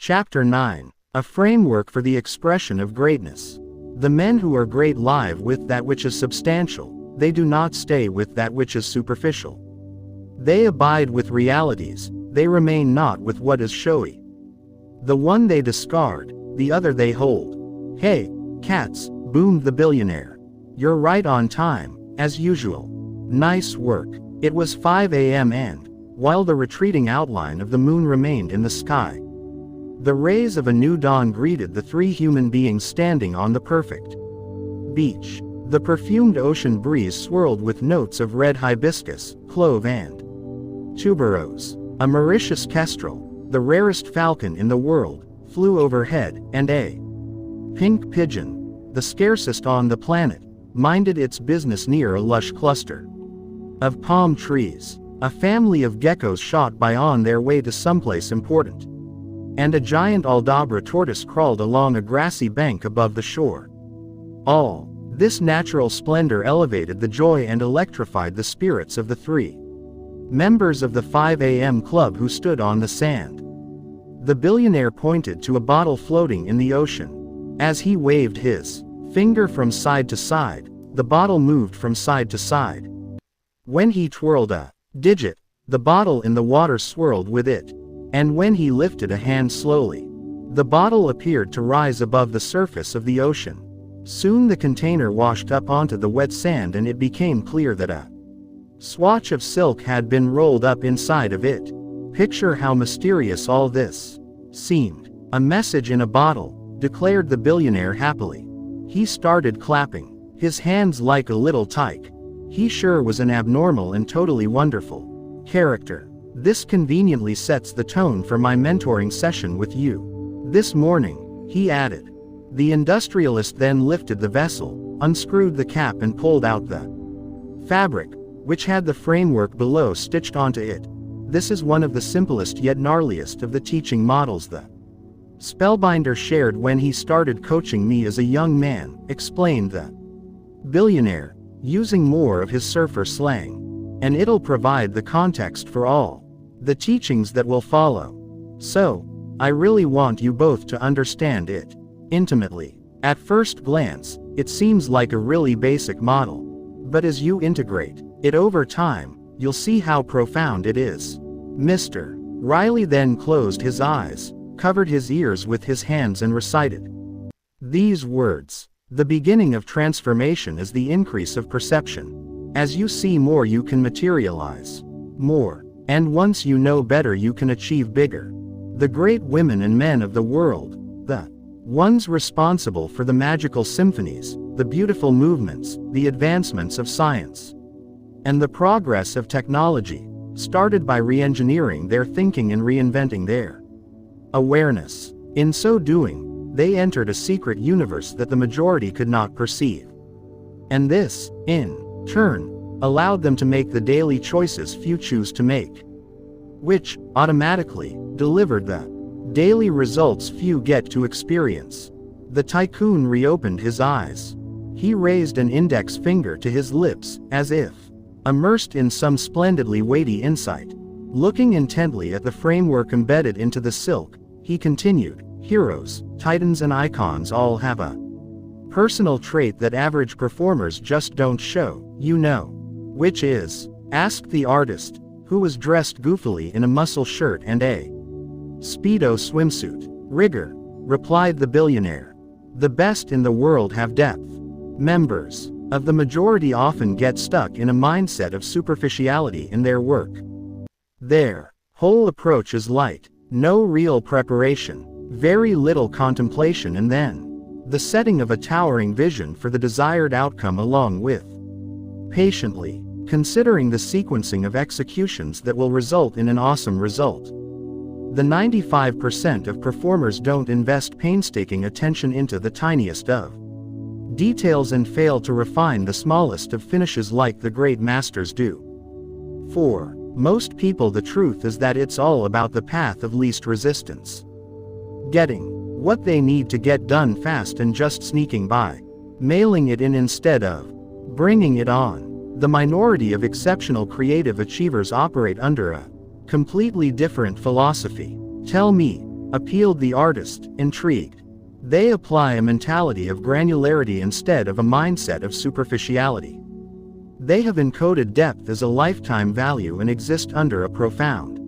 Chapter 9. A Framework for the Expression of Greatness. The men who are great live with that which is substantial, they do not stay with that which is superficial. They abide with realities, they remain not with what is showy. The one they discard, the other they hold. Hey, cats, boomed the billionaire. You're right on time, as usual. Nice work. It was 5 a.m. and, while the retreating outline of the moon remained in the sky, the rays of a new dawn greeted the three human beings standing on the perfect beach. The perfumed ocean breeze swirled with notes of red hibiscus, clove and tuberose. A Mauritius kestrel, the rarest falcon in the world, flew overhead, and a pink pigeon, the scarcest on the planet, minded its business near a lush cluster of palm trees. A family of geckos shot by on their way to someplace important, and a giant Aldabra tortoise crawled along a grassy bank above the shore. All this natural splendor elevated the joy and electrified the spirits of the three members of the 5 a.m. club who stood on the sand. The billionaire pointed to a bottle floating in the ocean. As he waved his finger from side to side, the bottle moved from side to side. When he twirled a digit, the bottle in the water swirled with it. And when he lifted a hand slowly, the bottle appeared to rise above the surface of the ocean. Soon the container washed up onto the wet sand and it became clear that a swatch of silk had been rolled up inside of it. Picture how mysterious all this seemed. A message in a bottle, declared the billionaire happily. He started clapping his hands like a little tyke. He sure was an abnormal and totally wonderful character. This conveniently sets the tone for my mentoring session with you this morning, he added. The industrialist then lifted the vessel, unscrewed the cap and pulled out the fabric, which had the framework below stitched onto it. This is one of the simplest yet gnarliest of the teaching models the spellbinder shared when he started coaching me as a young man, explained the billionaire, using more of his surfer slang. And it'll provide the context for all the teachings that will follow. So, I really want you both to understand it intimately. At first glance, it seems like a really basic model. But as you integrate it over time, you'll see how profound it is. Mr. Riley then closed his eyes, covered his ears with his hands and recited these words. The beginning of transformation is the increase of perception. As you see more, you can materialize more. And once you know better, you can achieve bigger. The great women and men of the world, the ones responsible for the magical symphonies, the beautiful movements, the advancements of science, and the progress of technology, started by re-engineering their thinking and reinventing their awareness. In so doing, they entered a secret universe that the majority could not perceive. And this, in turn, allowed them to make the daily choices few choose to make, which automatically delivered the daily results few get to experience. The tycoon reopened his eyes. He raised an index finger to his lips, as if immersed in some splendidly weighty insight. Looking intently at the framework embedded into the silk, he continued, heroes, titans and icons all have a personal trait that average performers just don't show, you know. Which is? Asked the artist, who was dressed goofily in a muscle shirt and a Speedo swimsuit. Rigor, replied the billionaire. The best in the world have depth. Members of the majority often get stuck in a mindset of superficiality in their work. Their whole approach is light, no real preparation, very little contemplation, and then the setting of a towering vision for the desired outcome, along with patiently considering the sequencing of executions that will result in an awesome result. The 95% of performers don't invest painstaking attention into the tiniest of details and fail to refine the smallest of finishes like the great masters do. For most people, the truth is that it's all about the path of least resistance. Getting what they need to get done fast and just sneaking by, mailing it in instead of bringing it on. The minority of exceptional creative achievers operate under a completely different philosophy. Tell me, appealed the artist, intrigued. They apply a mentality of granularity instead of a mindset of superficiality. They have encoded depth as a lifetime value and exist under a profound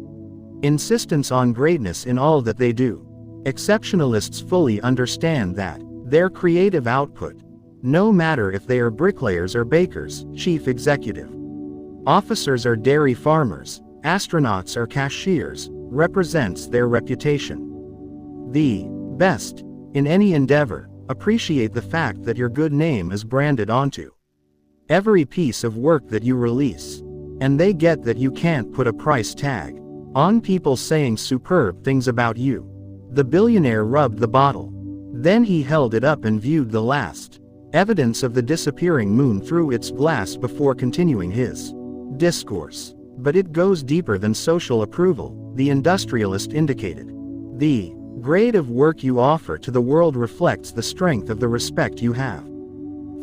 insistence on greatness in all that they do. Exceptionalists fully understand that their creative output, no matter if they are bricklayers or bakers, chief executive officers or dairy farmers, astronauts or cashiers, represents their reputation. The best in any endeavor appreciate the fact that your good name is branded onto every piece of work that you release, and they get that you can't put a price tag on people saying superb things about you. The billionaire rubbed the bottle. Then he held it up and viewed the last evidence of the disappearing moon through its glass before continuing his discourse. But it goes deeper than social approval, the industrialist indicated. The grade of work you offer to the world reflects the strength of the respect you have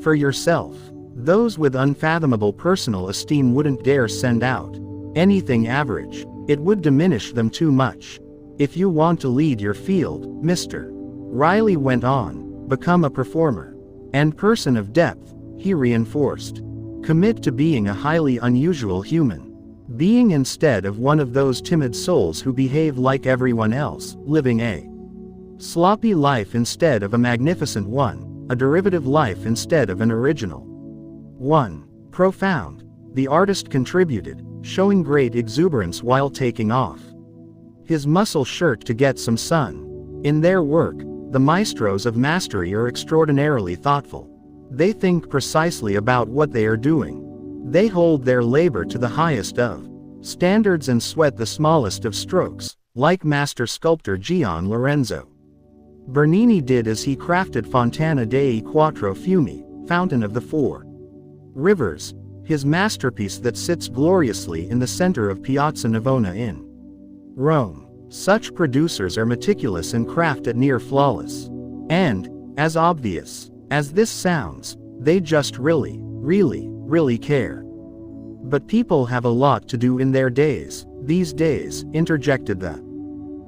for yourself. Those with unfathomable personal esteem wouldn't dare send out anything average. It would diminish them too much. If you want to lead your field, Mr. Riley went on, become a performer and person of depth, he reinforced. Commit to being a highly unusual human being instead of one of those timid souls who behave like everyone else, living a sloppy life instead of a magnificent one, a derivative life instead of an original one. Profound. The artist contributed, showing great exuberance while taking off his muscle shirt to get some sun. In their work, the maestros of mastery are extraordinarily thoughtful. They think precisely about what they are doing. They hold their labor to the highest of standards and sweat the smallest of strokes, like master sculptor Gian Lorenzo Bernini did as he crafted Fontana dei Quattro Fiumi, Fountain of the Four Rivers, his masterpiece that sits gloriously in the center of Piazza Navona in Rome. Such producers are meticulous in craft at near flawless. And, as obvious as this sounds, they just really care. But people have a lot to do in their days, these days, interjected the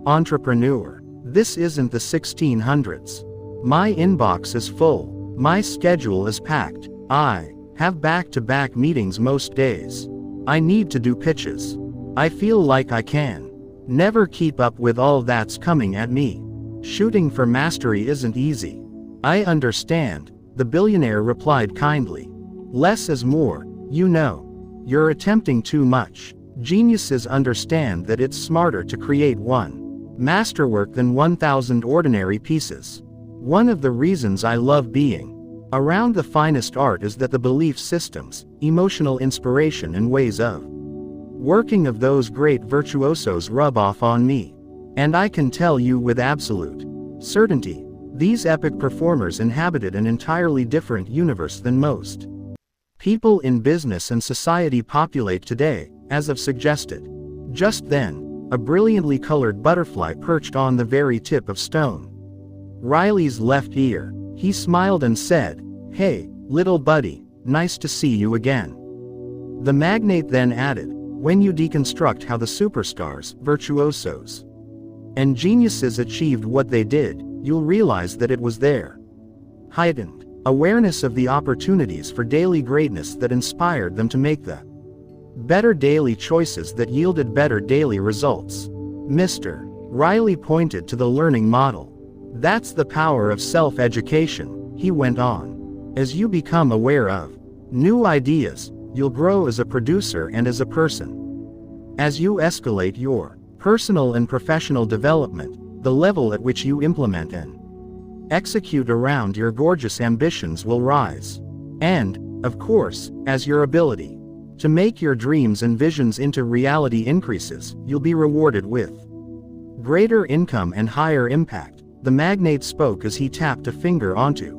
entrepreneur. This isn't the 1600s. My inbox is full. My schedule is packed. I have back-to-back meetings most days. I need to do pitches. I feel like I can never keep up with all that's coming at me. Shooting for mastery isn't easy. I understand, the billionaire replied kindly. Less is more, you know. You're attempting too much. Geniuses understand that it's smarter to create one masterwork than 1,000 ordinary pieces. One of the reasons I love being around the finest art is that the belief systems, emotional inspiration and ways of working of those great virtuosos rub off on me. And I can tell you with absolute certainty, these epic performers inhabited an entirely different universe than most people in business and society populate today, as I've suggested. Just then, a brilliantly colored butterfly perched on the very tip of stone Riley's left ear. He smiled and said, "Hey, little buddy, nice to see you again." The magnate then added, "When you deconstruct how the superstars, virtuosos, and geniuses achieved what they did, you'll realize that it was their heightened awareness of the opportunities for daily greatness that inspired them to make the better daily choices that yielded better daily results." Mr. Riley pointed to the learning model. "That's the power of self-education," he went on. "As you become aware of new ideas, you'll grow as a producer and as a person. As you escalate your personal and professional development, the level at which you implement and execute around your gorgeous ambitions will rise. And, of course, as your ability to make your dreams and visions into reality increases, you'll be rewarded with greater income and higher impact." The magnate spoke as he tapped a finger onto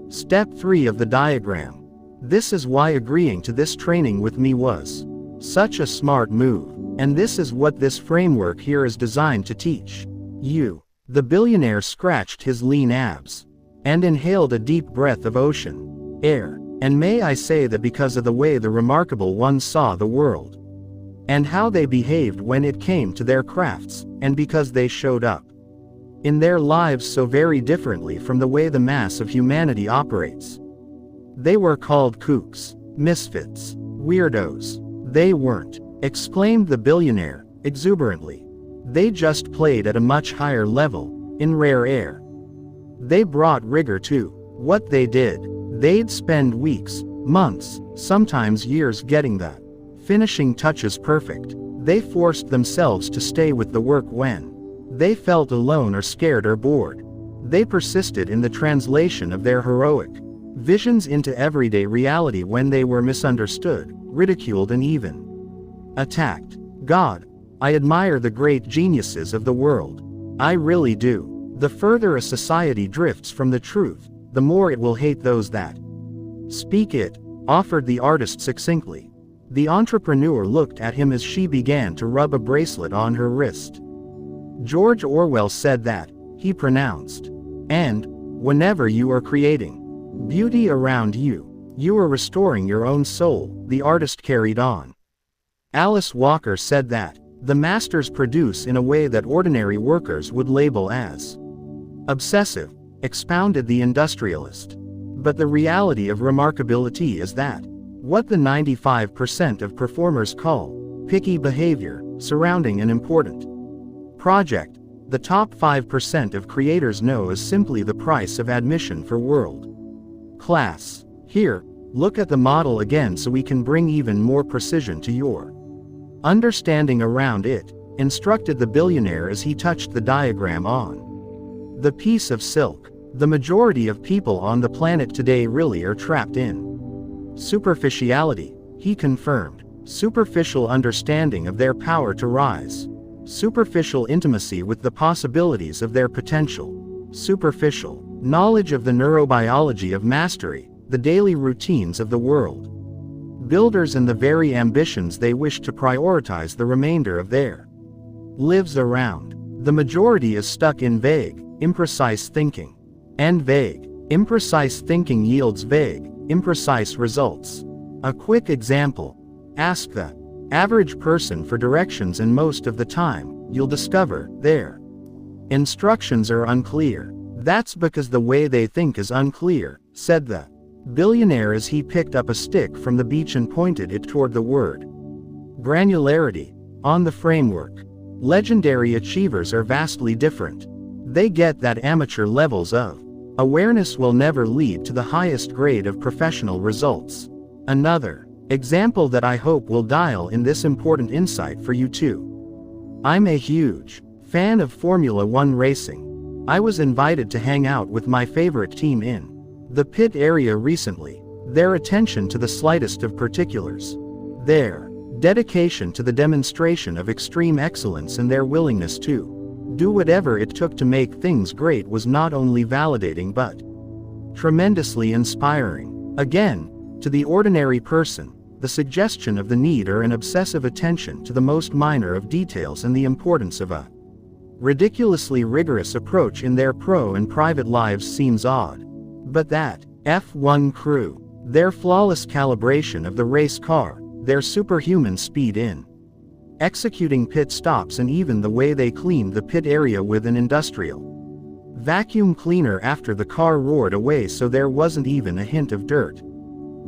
step 3 of the diagram. "This is why agreeing to this training with me was such a smart move, and this is what this framework here is designed to teach you." The billionaire scratched his lean abs and inhaled a deep breath of ocean air. "And may I say that because of the way the remarkable ones saw the world, and how they behaved when it came to their crafts, and because they showed up in their lives so very differently from the way the mass of humanity operates. They were called kooks, misfits, weirdos. They weren't, exclaimed the billionaire, exuberantly. They just played at a much higher level, in rare air. They brought rigor to what they did. They'd spend weeks, months, sometimes years getting the finishing touches perfect. They forced themselves to stay with the work when they felt alone or scared or bored. They persisted in the translation of their heroic visions into everyday reality when they were misunderstood, ridiculed and even attacked. God, I admire the great geniuses of the world. I really do. The further a society drifts from the truth, the more it will hate those that speak it, offered the artist succinctly. The entrepreneur looked at him as she began to rub a bracelet on her wrist. George Orwell said that, he pronounced. And, whenever you are creating beauty around you, you are restoring your own soul, the artist carried on. Alice Walker said that, the masters produce in a way that ordinary workers would label as obsessive, expounded the industrialist. But the reality of remarkability is that, what the 95% of performers call picky behavior surrounding an important project, the top 5% of creators know is simply the price of admission for world class. Here, look at the model again so we can bring even more precision to your understanding around it, instructed the billionaire as he touched the diagram on the piece of silk. The majority of people on the planet today really are trapped in superficiality, he confirmed. Superficial understanding of their power to rise. Superficial intimacy with the possibilities of their potential. Superficial knowledge of the neurobiology of mastery, the daily routines of the world. Builders and the very ambitions they wish to prioritize the remainder of their lives around. The majority is stuck in vague, imprecise thinking. And vague, imprecise thinking yields vague, imprecise results. A quick example. Ask the average person for directions and most of the time, you'll discover their instructions are unclear. That's because the way they think is unclear, said the billionaire as he picked up a stick from the beach and pointed it toward the word granularity on the framework. Legendary achievers are vastly different. They get that amateur levels of awareness will never lead to the highest grade of professional results. Another example that I hope will dial in this important insight for you too. I'm a huge fan of Formula One racing. I was invited to hang out with my favorite team in the pit area recently. Their attention to the slightest of particulars, their dedication to the demonstration of extreme excellence and their willingness to do whatever it took to make things great was not only validating but tremendously inspiring. Again, to the ordinary person, the suggestion of the need or an obsessive attention to the most minor of details and the importance of a ridiculously rigorous approach in their pro and private lives seems odd. But that F1 crew, their flawless calibration of the race car, their superhuman speed in executing pit stops and even the way they cleaned the pit area with an industrial vacuum cleaner after the car roared away so there wasn't even a hint of dirt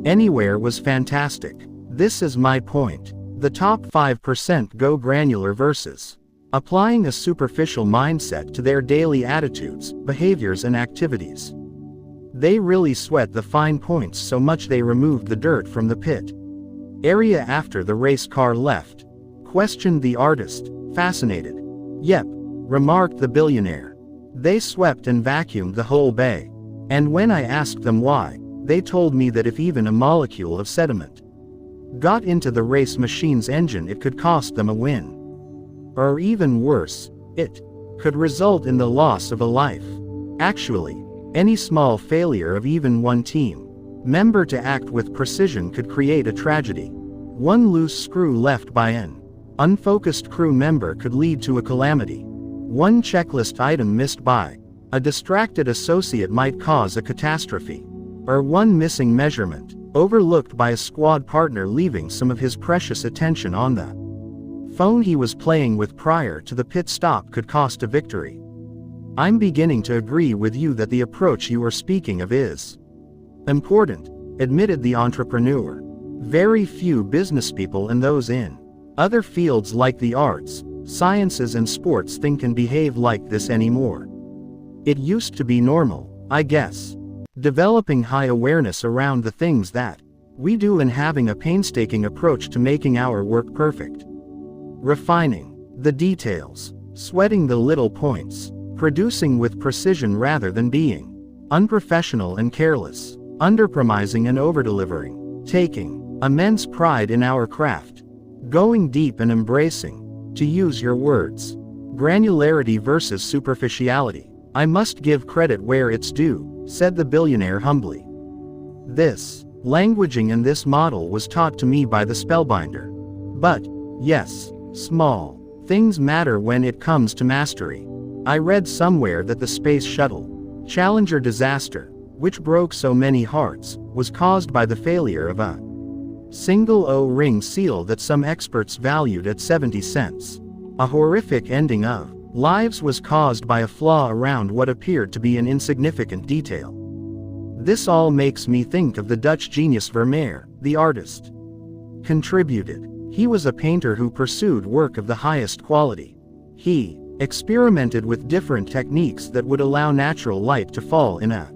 anywhere was fantastic. This is my point. The top 5% go granular versus applying a superficial mindset to their daily attitudes, behaviors and activities. They really sweat the fine points so much they removed the dirt from the pit area after the race car left. Questioned the artist, fascinated. Yep, remarked the billionaire. They swept and vacuumed the whole bay. And when I asked them why, they told me that if even a molecule of sediment got into the race machine's engine it could cost them a win. Or even worse, it could result in the loss of a life. Actually, any small failure of even one team member to act with precision could create a tragedy. One loose screw left by an unfocused crew member could lead to a calamity. One checklist item missed by a distracted associate might cause a catastrophe. Or one missing measurement, overlooked by a squad partner leaving some of his precious attention on the phone he was playing with prior to the pit stop could cost a victory. I'm beginning to agree with you that the approach you are speaking of is important, admitted the entrepreneur. Very few businesspeople and those in other fields like the arts, sciences and sports think and behave like this anymore. It used to be normal, I guess. Developing high awareness around the things that we do and having a painstaking approach to making our work perfect. Refining the details, sweating the little points, producing with precision rather than being unprofessional and careless, underpromising and overdelivering, taking immense pride in our craft, going deep and embracing, to use your words, granularity versus superficiality. I must give credit where it's due, said the billionaire humbly. This languaging and this model was taught to me by the spellbinder. But, yes, small things matter when it comes to mastery. I read somewhere that the space shuttle Challenger disaster, which broke so many hearts, was caused by the failure of a single O-ring seal that some experts valued at 70 cents. A horrific ending of lives was caused by a flaw around what appeared to be an insignificant detail. This all makes me think of the Dutch genius Vermeer, the artist. Contributed. He was a painter who pursued work of the highest quality. He experimented with different techniques that would allow natural light to fall in a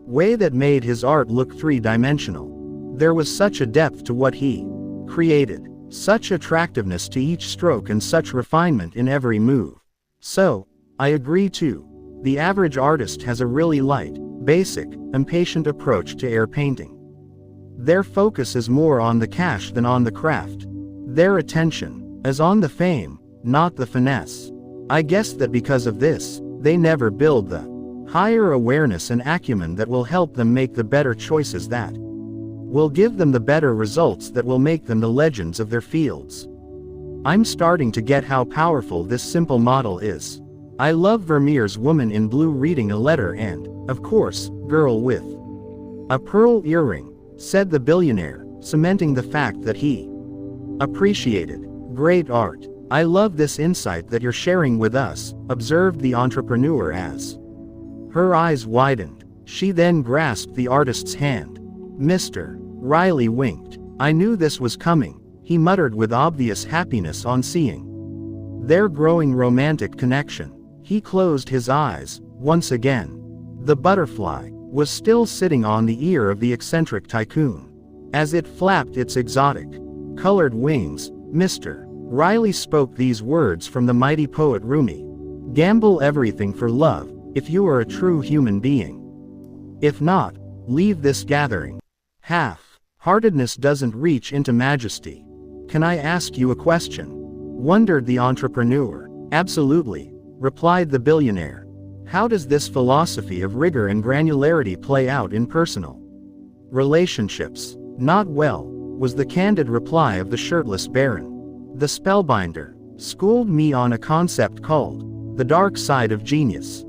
way that made his art look three-dimensional. There was such a depth to what he created, such attractiveness to each stroke and such refinement in every move. So, I agree too. The average artist has a really light, basic, impatient approach to air painting. Their focus is more on the cash than on the craft. Their attention is on the fame, not the finesse. I guess that because of this, they never build the higher awareness and acumen that will help them make the better choices that will give them the better results that will make them the legends of their fields. I'm starting to get how powerful this simple model is. I love Vermeer's woman in blue reading a letter and, of course, girl with a pearl earring, said the billionaire, cementing the fact that he appreciated great art. I love this insight that you're sharing with us, observed the entrepreneur as her eyes widened. She then grasped the artist's hand. Mr. Riley winked. I knew this was coming, he muttered with obvious happiness on seeing their growing romantic connection. He closed his eyes, once again. The butterfly was still sitting on the ear of the eccentric tycoon. As it flapped its exotic, colored wings, Mr. Riley spoke these words from the mighty poet Rumi. Gamble everything for love, if you are a true human being. If not, leave this gathering. Half-heartedness doesn't reach into majesty. Can I ask you a question? Wondered the entrepreneur. Absolutely, replied the billionaire. How does this philosophy of rigor and granularity play out in personal relationships? Not well, was the candid reply of the shirtless baron. The spellbinder schooled me on a concept called the dark side of genius.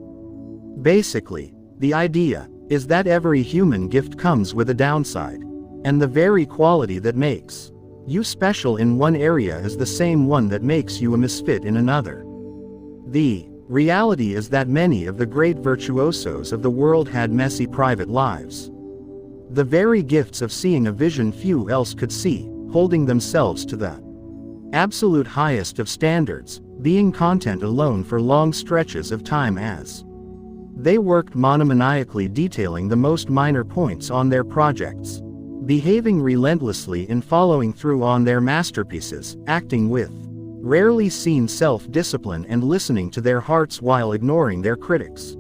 Basically, the idea is that every human gift comes with a downside, and the very quality that makes you special in one area is the same one that makes you a misfit in another. The reality is that many of the great virtuosos of the world had messy private lives. The very gifts of seeing a vision few else could see, holding themselves to the absolute highest of standards, being content alone for long stretches of time as they worked monomaniacally detailing the most minor points on their projects, behaving relentlessly in following through on their masterpieces, acting with rarely seen self-discipline and listening to their hearts while ignoring their critics.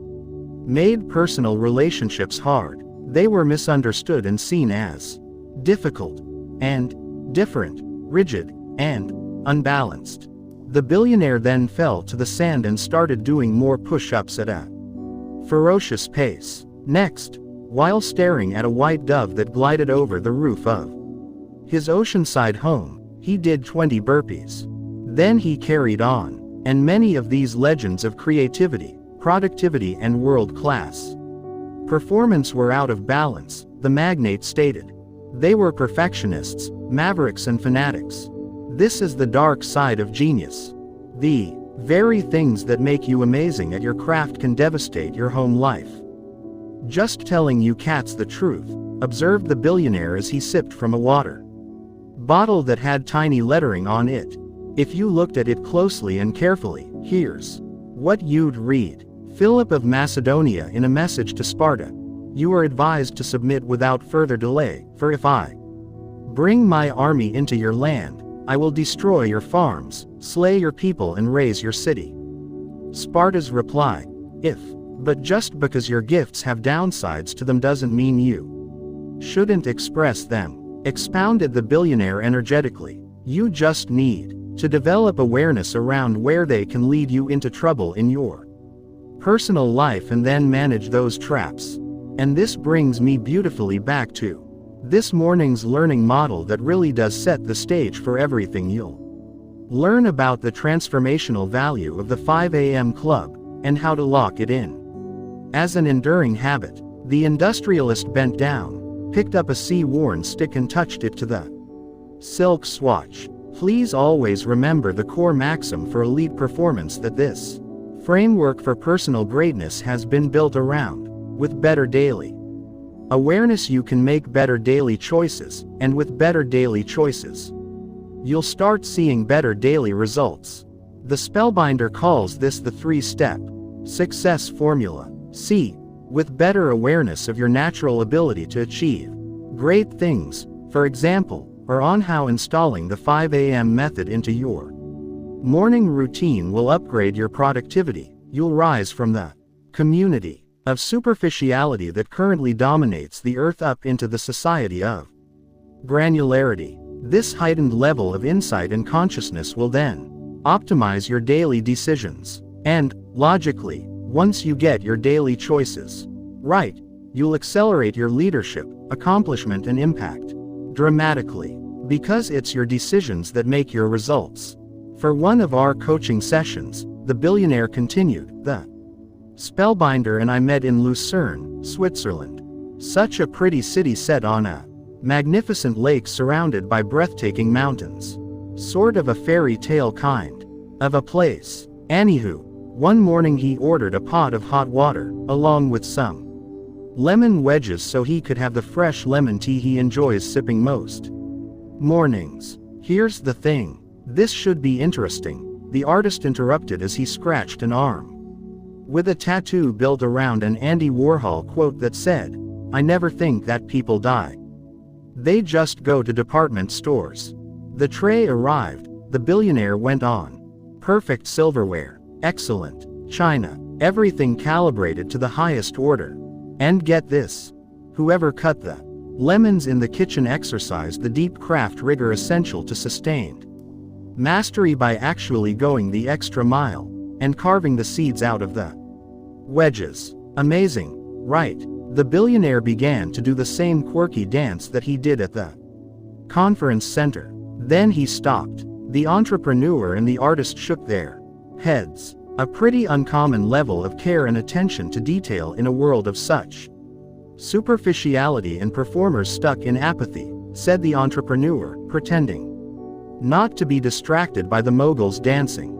Made personal relationships hard. They were misunderstood and seen as difficult, and different, rigid, and unbalanced. The billionaire then fell to the sand and started doing more push-ups at a ferocious pace. Next, while staring at a white dove that glided over the roof of his oceanside home, he did 20 burpees. Then he carried on, and many of these legends of creativity, productivity and world-class performance were out of balance, the magnate stated. They were perfectionists, mavericks and fanatics. This is the dark side of genius. The Very things that make you amazing at your craft can devastate your home life. Just telling you cats the truth, observed the billionaire as he sipped from a water bottle that had tiny lettering on it. If you looked at it closely and carefully, here's what you'd read. Philip of Macedonia in a message to Sparta. You are advised to submit without further delay, for if I bring my army into your land, I will destroy your farms, slay your people and raze your city. Sparta's reply. If, but just because your gifts have downsides to them doesn't mean you shouldn't express them, expounded the billionaire energetically. You just need to develop awareness around where they can lead you into trouble in your personal life and then manage those traps. And this brings me beautifully back to this morning's learning model that really does set the stage for everything you'll learn about the transformational value of the 5 a.m. club, and how to lock it in. As an enduring habit, the industrialist bent down, picked up a sea-worn stick and touched it to the silk swatch. Please always remember the core maxim for elite performance that this framework for personal greatness has been built around. With better daily awareness you can make better daily choices, and with better daily choices, you'll start seeing better daily results. The Spellbinder calls this the 3-step success formula. C. With better awareness of your natural ability to achieve great things, for example, or on how installing the 5 a.m. method into your morning routine will upgrade your productivity, you'll rise from the community of superficiality that currently dominates the earth up into the society of granularity. This heightened level of insight and consciousness will then optimize your daily decisions. And, logically, once you get your daily choices right, you'll accelerate your leadership, accomplishment and impact dramatically. Because it's your decisions that make your results. For one of our coaching sessions, the billionaire continued, the Spellbinder and I met in Lucerne, Switzerland. Such a pretty city set on a magnificent lake surrounded by breathtaking mountains. Sort of a fairy tale kind of a place. Anywho, one morning he ordered a pot of hot water, along with some lemon wedges so he could have the fresh lemon tea he enjoys sipping most mornings. Here's the thing. This should be interesting, the artist interrupted as he scratched an arm with a tattoo built around an Andy Warhol quote that said, "I never think that people die. They just go to department stores." The tray arrived, the billionaire went on. Perfect silverware, excellent china, everything calibrated to the highest order. And get this, whoever cut the lemons in the kitchen exercised the deep craft rigor essential to sustained mastery by actually going the extra mile and carving the seeds out of the wedges. Amazing, right? The billionaire began to do the same quirky dance that he did at the conference center. Then he stopped. The entrepreneur and the artist shook their heads. A pretty uncommon level of care and attention to detail in a world of such superficiality and performers stuck in apathy, said the entrepreneur, pretending not to be distracted by the moguls dancing.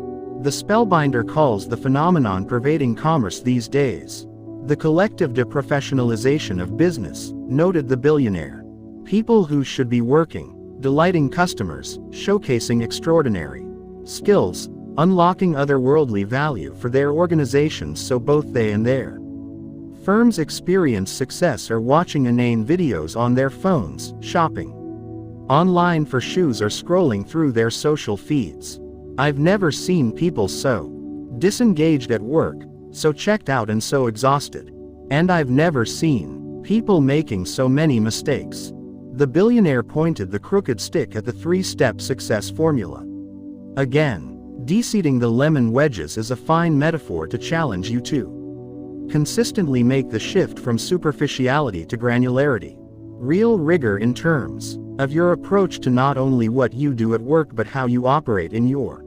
The Spellbinder calls the phenomenon pervading commerce these days the collective deprofessionalization of business, noted the billionaire. People who should be working, delighting customers, showcasing extraordinary skills, unlocking otherworldly value for their organizations so both they and their firms experience success are watching inane videos on their phones, shopping online for shoes or scrolling through their social feeds. I've never seen people so disengaged at work, so checked out and so exhausted. And I've never seen people making so many mistakes. The billionaire pointed the crooked stick at the 3-step success formula. Again, de-seeding the lemon wedges is a fine metaphor to challenge you to consistently make the shift from superficiality to granularity. Real rigor in terms of your approach to not only what you do at work but how you operate in your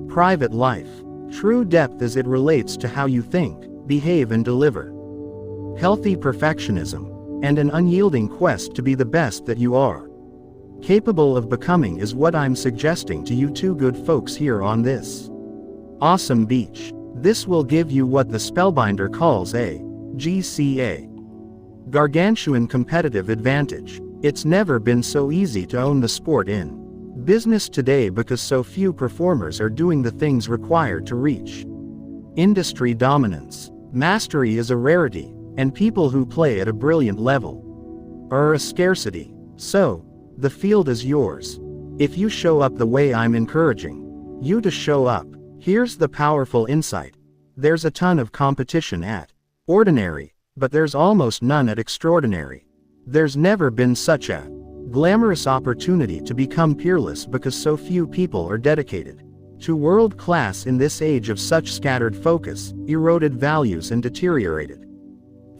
private life. True depth as it relates to how you think, behave and deliver. Healthy perfectionism, and an unyielding quest to be the best that you are capable of becoming is what I'm suggesting to you two good folks here on this Awesome beach. This will give you what the spellbinder calls a GCA. Gargantuan competitive advantage. It's never been so easy to own the sport in business today because so few performers are doing the things required to reach industry dominance. Mastery is a rarity, and people who play at a brilliant level are a scarcity. So, the field is yours. If you show up the way I'm encouraging you to show up. Here's the powerful insight. There's a ton of competition at ordinary, but there's almost none at extraordinary. There's never been such a glamorous opportunity to become peerless because so few people are dedicated to world class in this age of such scattered focus, eroded values and deteriorated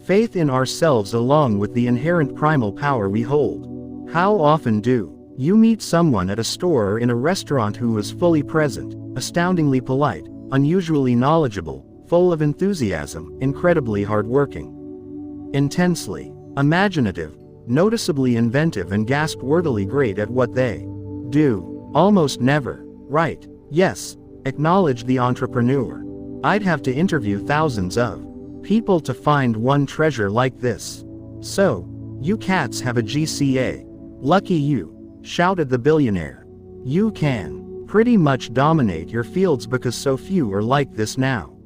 faith in ourselves along with the inherent primal power we hold. How often do you meet someone at a store or in a restaurant who is fully present, astoundingly polite, unusually knowledgeable, full of enthusiasm, incredibly hardworking, intensely imaginative, noticeably inventive and gasp-worthily great at what they do? Almost never. Right. Yes. Acknowledge the entrepreneur. I'd have to interview thousands of people to find one treasure like this. So, you cats have a GCA. Lucky you, shouted the billionaire. You can pretty much dominate your fields because so few are like this now.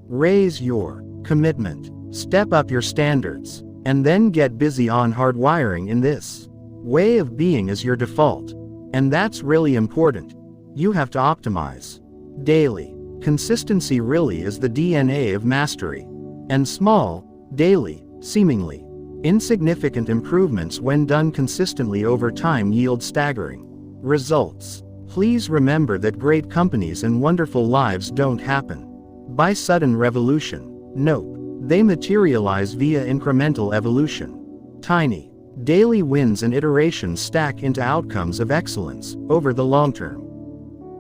Raise your commitment, step up your standards, and then get busy on hardwiring in this way of being as your default. And that's really important. You have to optimize daily. Consistency really is the DNA of mastery. And small, daily, seemingly insignificant improvements when done consistently over time yield staggering results. Please remember that great companies and wonderful lives don't happen by sudden revolution. Nope. They materialize via incremental evolution. Tiny, daily wins and iterations stack into outcomes of excellence over the long term.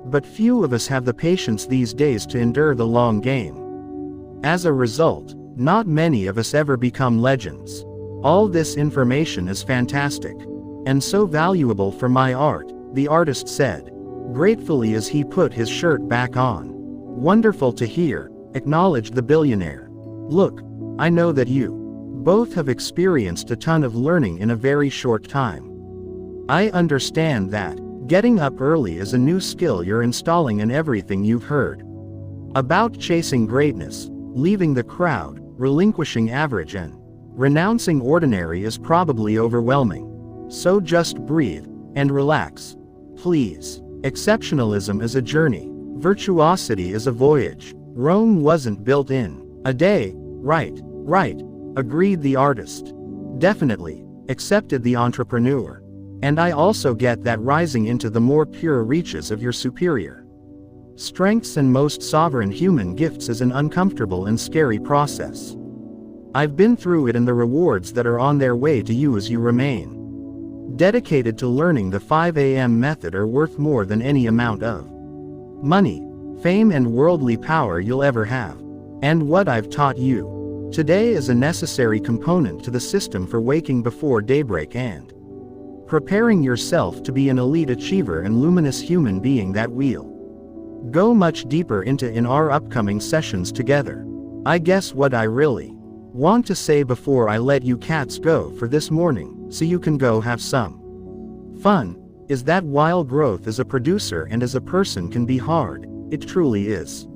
But few of us have the patience these days to endure the long game. As a result, not many of us ever become legends. All this information is fantastic and so valuable for my art, the artist said, gratefully as he put his shirt back on. Wonderful to hear, acknowledged the billionaire. Look, I know that you both have experienced a ton of learning in a very short time. I understand that getting up early is a new skill you're installing in everything you've heard about chasing greatness, leaving the crowd, relinquishing average and renouncing ordinary is probably overwhelming. So just breathe and relax. Please. Exceptionalism is a journey. Virtuosity is a voyage. Rome wasn't built in a day. Right, agreed the artist. Definitely, accepted the entrepreneur. And I also get that rising into the more pure reaches of your superior strengths and most sovereign human gifts is an uncomfortable and scary process. I've been through it, and the rewards that are on their way to you as you remain dedicated to learning the 5 a.m. method are worth more than any amount of money, fame and worldly power you'll ever have. And what I've taught you today is a necessary component to the system for waking before daybreak and preparing yourself to be an elite achiever and luminous human being that we'll go much deeper into in our upcoming sessions together. I guess what I really want to say before I let you cats go for this morning, so you can go have some fun, is that while growth as a producer and as a person can be hard, it truly is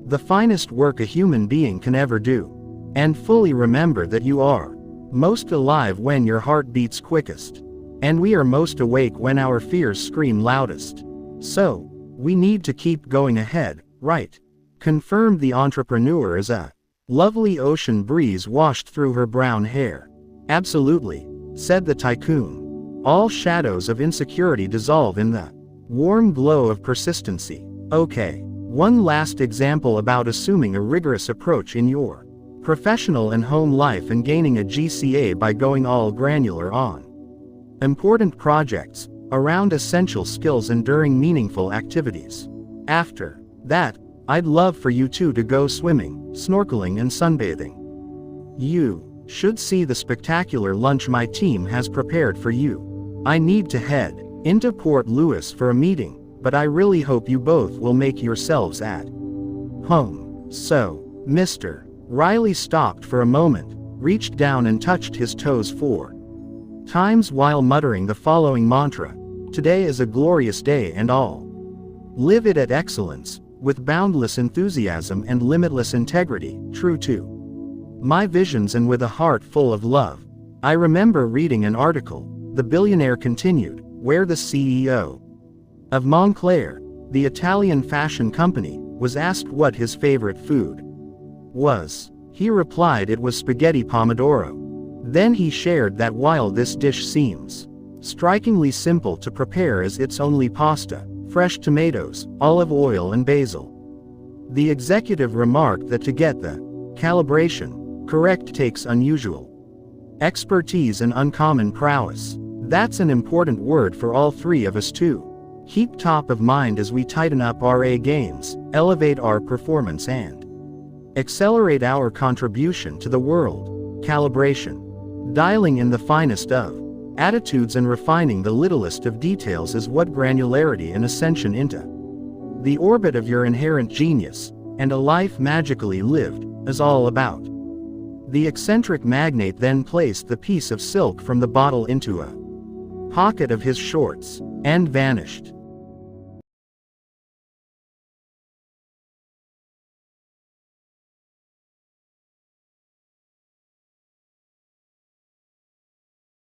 the finest work a human being can ever do. And fully remember that you are most alive when your heart beats quickest. And we are most awake when our fears scream loudest. So, we need to keep going ahead, right? Confirmed the entrepreneur as a lovely ocean breeze washed through her brown hair. Absolutely, said the tycoon. All shadows of insecurity dissolve in the warm glow of persistency. Okay, one last example about assuming a rigorous approach in your professional and home life and gaining a GCA by going all granular on important projects, around essential skills and during meaningful activities. After that, I'd love for you two to go swimming, snorkeling and sunbathing. You should see the spectacular lunch my team has prepared for you. I need to head into Port Louis for a meeting, but I really hope you both will make yourselves at Home. So, Mr. Riley stopped for a moment, reached down and touched his toes 4 times while muttering the following mantra: "Today is a glorious day and all. Live it at excellence, with boundless enthusiasm and limitless integrity, true to my visions and with a heart full of love." I remember reading an article, the billionaire continued, where the CEO of Moncler, the Italian fashion company, was asked what his favorite food was. He replied it was spaghetti pomodoro. Then he shared that while this dish seems strikingly simple to prepare as it's only pasta, fresh tomatoes, olive oil and basil, the executive remarked that to get the calibration correct takes unusual expertise and uncommon prowess. That's an important word for all three of us to keep top of mind as we tighten up our A games, elevate our performance and accelerate our contribution to the world. Calibration. Dialing in the finest of attitudes and refining the littlest of details is what granularity and ascension into the orbit of your inherent genius, and a life magically lived, is all about. The eccentric magnate then placed the piece of silk from the bottle into a pocket of his shorts, and vanished.